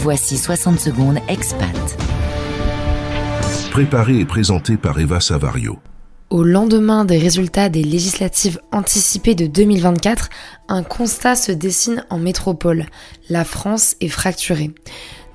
Voici 60 secondes expat. Préparé et présenté par Eva Savario. Au lendemain des résultats des législatives anticipées de 2024, un constat se dessine en métropole. La France est fracturée.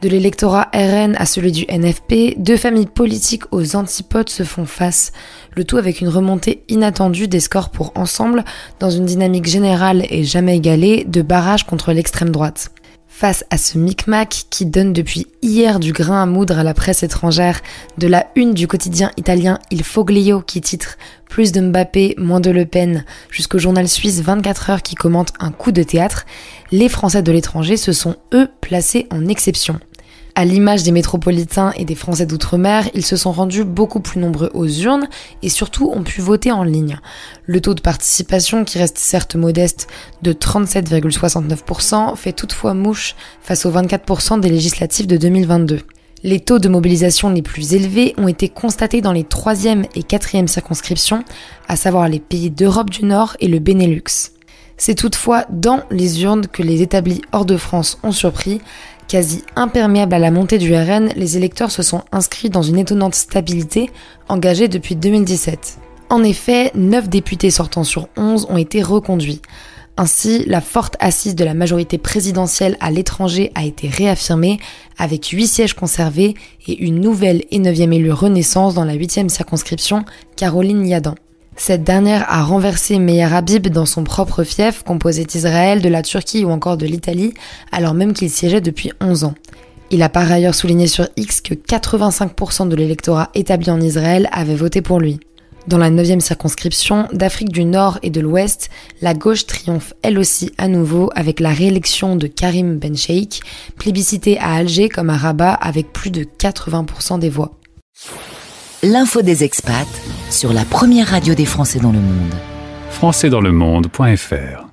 De l'électorat RN à celui du NFP, deux familles politiques aux antipodes se font face. Le tout avec une remontée inattendue des scores pour Ensemble, dans une dynamique générale et jamais égalée de barrage contre l'extrême droite. Face à ce micmac qui donne depuis hier du grain à moudre à la presse étrangère, de la une du quotidien italien Il Foglio qui titre « Plus de Mbappé, moins de Le Pen » jusqu'au journal suisse 24 heures qui commente un coup de théâtre, les Français de l'étranger se sont eux placés en exception. À l'image des métropolitains et des Français d'outre-mer, ils se sont rendus beaucoup plus nombreux aux urnes et surtout ont pu voter en ligne. Le taux de participation, qui reste certes modeste de 37,69%, fait toutefois mouche face aux 24% des législatives de 2022. Les taux de mobilisation les plus élevés ont été constatés dans les 3e et 4e circonscriptions, à savoir les pays d'Europe du Nord et le Benelux. C'est toutefois dans les urnes que les établis hors de France ont surpris. Quasi imperméables à la montée du RN, les électeurs se sont inscrits dans une étonnante stabilité, engagée depuis 2017. En effet, 9 députés sortants sur 11 ont été reconduits. Ainsi, la forte assise de la majorité présidentielle à l'étranger a été réaffirmée, avec 8 sièges conservés et une nouvelle et 9e élue Renaissance dans la 8e circonscription, Caroline Yadan. Cette dernière a renversé Meir Habib dans son propre fief, composé d'Israël, de la Turquie ou encore de l'Italie, alors même qu'il siégeait depuis 11 ans. Il a par ailleurs souligné sur X que 85% de l'électorat établi en Israël avait voté pour lui. Dans la 9e circonscription, d'Afrique du Nord et de l'Ouest, la gauche triomphe elle aussi à nouveau avec la réélection de Karim Ben Cheikh, plébiscité à Alger comme à Rabat avec plus de 80% des voix. L'info des expats sur la première radio des Français dans le monde. Françaisdanslemonde.fr